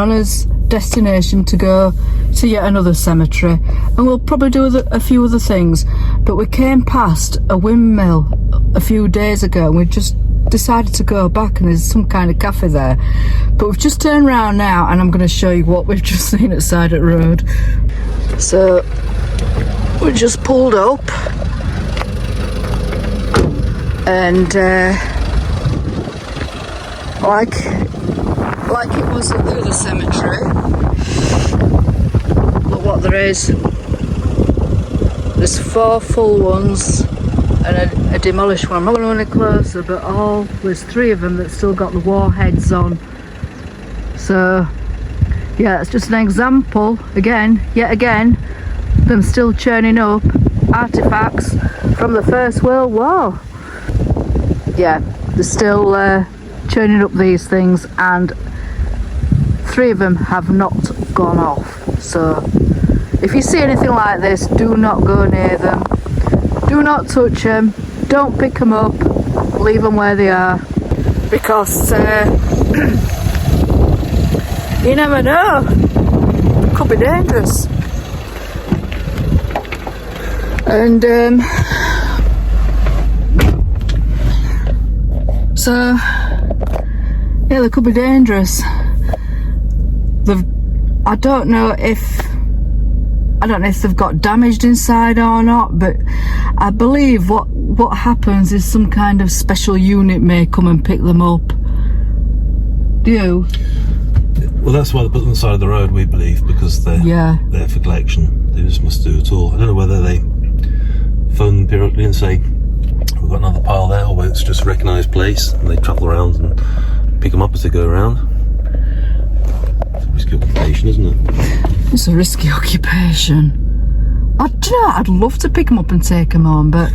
on his destination to go to yet another cemetery, and we'll probably do a few other things. But we came past a windmill a few days ago, and we just decided to go back, and there's some kind of cafe there. But we've just turned around now, and I'm going to show you what we've just seen at the side of the road. So we just pulled up, and like it was at the other cemetery, look what there is. There's 4 full ones and a demolished one. I'm not going to run any closer, but there's 3 of them that still got the warheads on. So yeah, it's just an example yet again, them still churning up artifacts from the First World War. Yeah, they're still churning up these things, and 3 of them have not gone off. So if you see anything like this, do not go near them, do not touch them, don't pick them up, leave them where they are, because you never know, it could be dangerous. And so yeah, they could be dangerous. I don't know if they've got damaged inside or not, but I believe what happens is some kind of special unit may come and pick them up. Do you? Well, that's why they put them on the side of the road, we believe, because they're there for collection. They just must do it all. I don't know whether they phone them periodically and say, we've got another pile there, or whether it's just a recognised place and they travel around and pick them up as they go around. It's a risky occupation, isn't it? It's a risky occupation. Do you know, I'd love to pick them up and take them home, but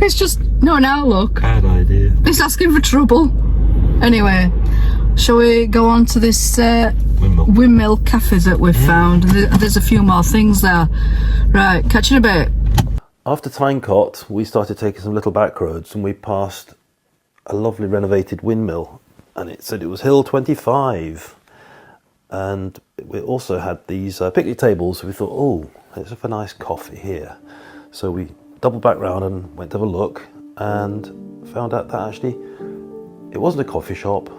it's just, no, now look. Bad idea. It's asking for trouble. Anyway, shall we go on to this windmill cafe that we've found? There's a few more things there. Right, catch you in a bit. After Tynecott, we started taking some little back roads, and we passed a lovely renovated windmill, and it said it was Hill 25. And we also had these picnic tables, so we thought, oh, let's have a nice coffee here. So we doubled back round and went to have a look, and found out that actually it wasn't a coffee shop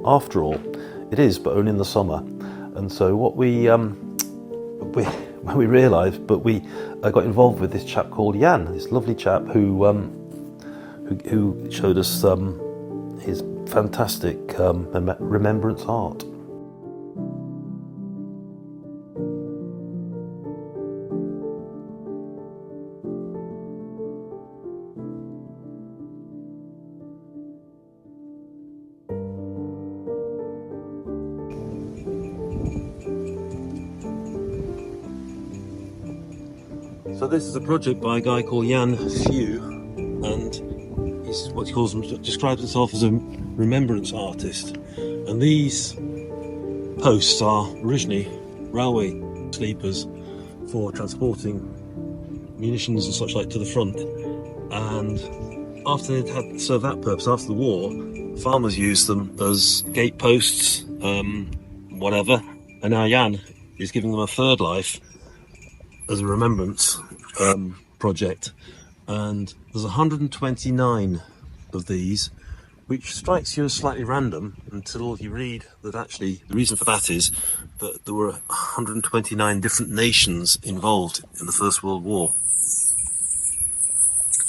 after all. It is, but only in the summer. And so what we realised, but we got involved with this chap called Jan, this lovely chap who showed us his fantastic remembrance art. So this is a project by a guy called Jan Few, and he's what he describes himself as a remembrance artist. And these posts are originally railway sleepers for transporting munitions and such like to the front. And after they'd had served that purpose after the war, farmers used them as gate posts, whatever. And now Jan is giving them a third life as a remembrance project, and there's 129 of these, which strikes you as slightly random until you read that actually the reason for that is that there were 129 different nations involved in the First World War.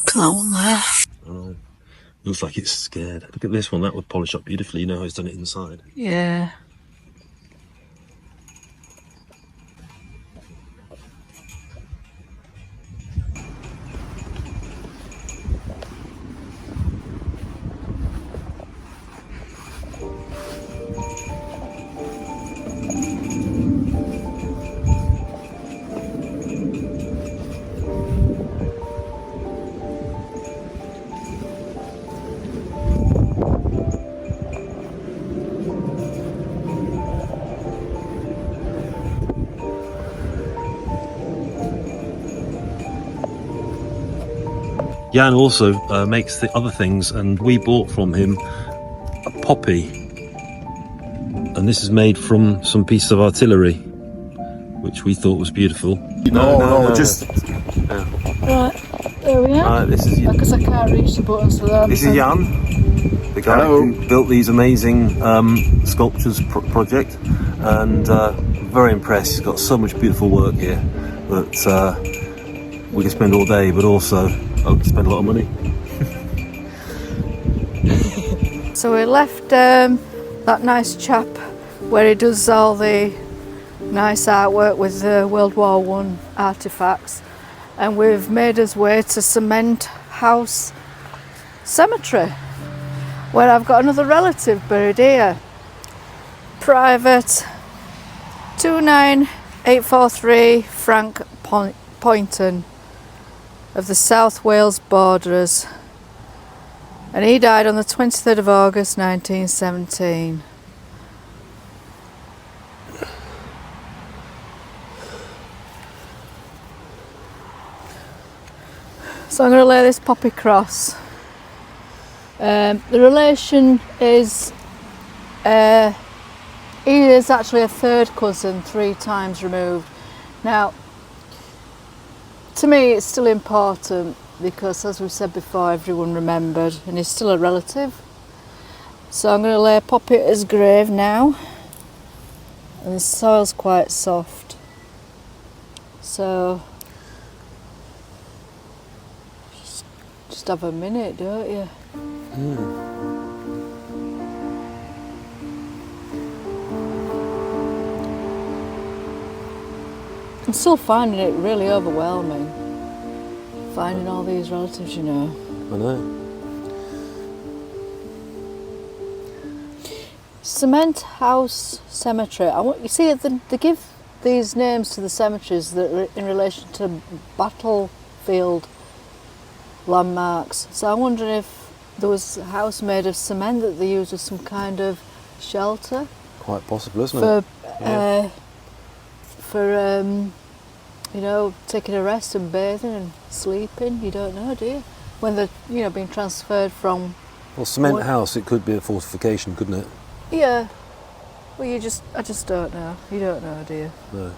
Clown there. I know. Looks like it's scared. Look at this one, that would polish up beautifully. You know how he's done it inside. Yeah. Jan also makes the other things, and we bought from him a poppy And this is made from some pieces of artillery, which we thought was beautiful. No, just... Right, there we are. This is Because I can't reach the buttons for that. This is Jan, the guy who built these amazing sculptures project, and very impressed. He's got so much beautiful work here that we can spend all day, but also spend a lot of money. So we left that nice chap where he does all the nice artwork with the World War I artefacts, and we've made us way to Cement House Cemetery, where I've got another relative buried here. Private 29843 Frank Poynton of the South Wales Borderers, and he died on the 23rd of August 1917. So I'm going to lay this poppy cross. The relation is he is actually a third cousin, 3 times removed. Now, to me it's still important because, as we've said before, everyone remembered, and he's still a relative. So I'm going to lay a poppy at his grave now, and the soil's quite soft, so just have a minute, don't you? I'm still finding it really overwhelming, finding all these relatives, you know. I know. Cement House Cemetery. You see, they give these names to the cemeteries that are in relation to battlefield landmarks. So I'm wondering if there was a house made of cement that they used as some kind of shelter. Quite possible, isn't it? For you know, taking a rest and bathing and sleeping. You don't know, do you? When they're, you know, being transferred from... Well, Cement House, it could be a fortification, couldn't it? Yeah. Well, I just don't know. You don't know, do you? No.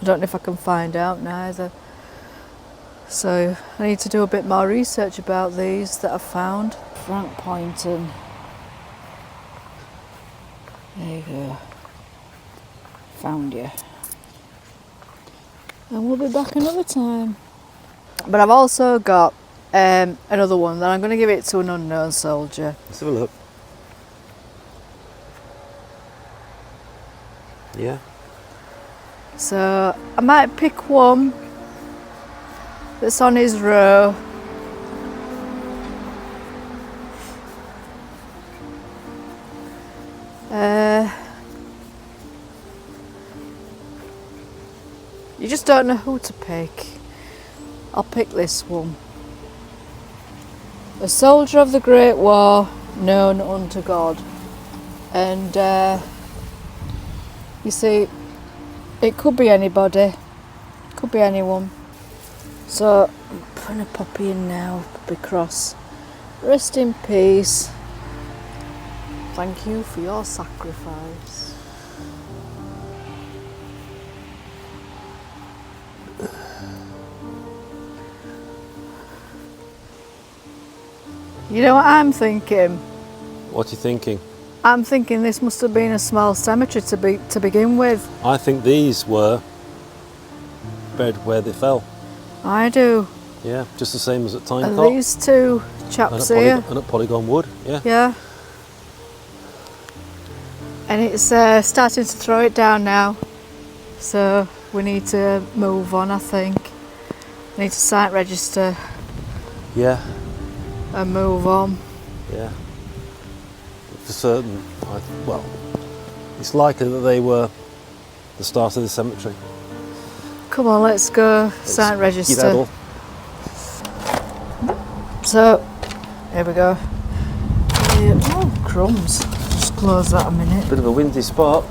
I don't know if I can find out neither. So I need to do a bit more research about these that I've found. Frank Poynton. There you go. Found you. And we'll be back another time. But I've also got another one that I'm going to give it to an unknown soldier. Let's have a look. Yeah. So I might pick one that's on his row. You just don't know who to pick. I'll pick this one. A soldier of the Great War, known unto God. And you see, it could be anybody, could be anyone. So I'm putting a poppy in now, poppy cross. Rest in peace. Thank you for your sacrifice. You know what I'm thinking? What are you thinking? I'm thinking this must have been a small cemetery to begin with. I think these were buried where they fell. I do. Yeah, just the same as at Tyne And Cot. these two chaps here. And at Polygon Wood, yeah. Yeah. And it's starting to throw it down now. So we need to move on, I think. We need to site register Yeah, and move on. yeah. For certain, well, it's likely that they were the start of the cemetery. Come on, let's go site register. Skedaddle. So, here we go. Oh, crumbs. Just close that a minute. Bit of a windy spot.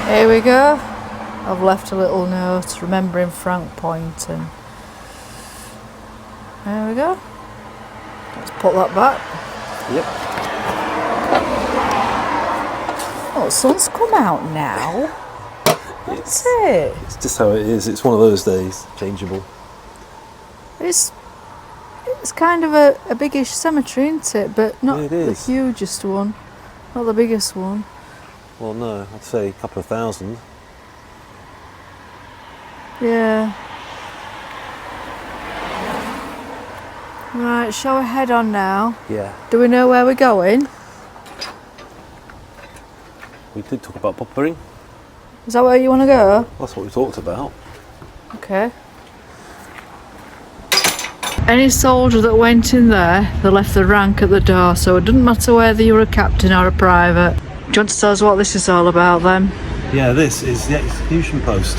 Here we go. I've left a little note remembering Frank Poynton. There we go. Let's Put that back. Yep. Oh, the sun's come out now. That's it. It's just how it is. It's one of those days. Changeable. It's kind of a biggish cemetery, isn't it? But not It the is. hugest one. Not the biggest one. Well, no, I'd say a couple of thousand. Yeah. Right, shall we head on now? Yeah. Do we know where we're going? We did talk about buffering. Is that where you want to go? That's what we talked about. Okay. Any soldier that went in there, they left the rank at the door, so it doesn't matter whether you're a captain or a private. Do you want to tell us what this is all about then? Yeah, this is the execution post.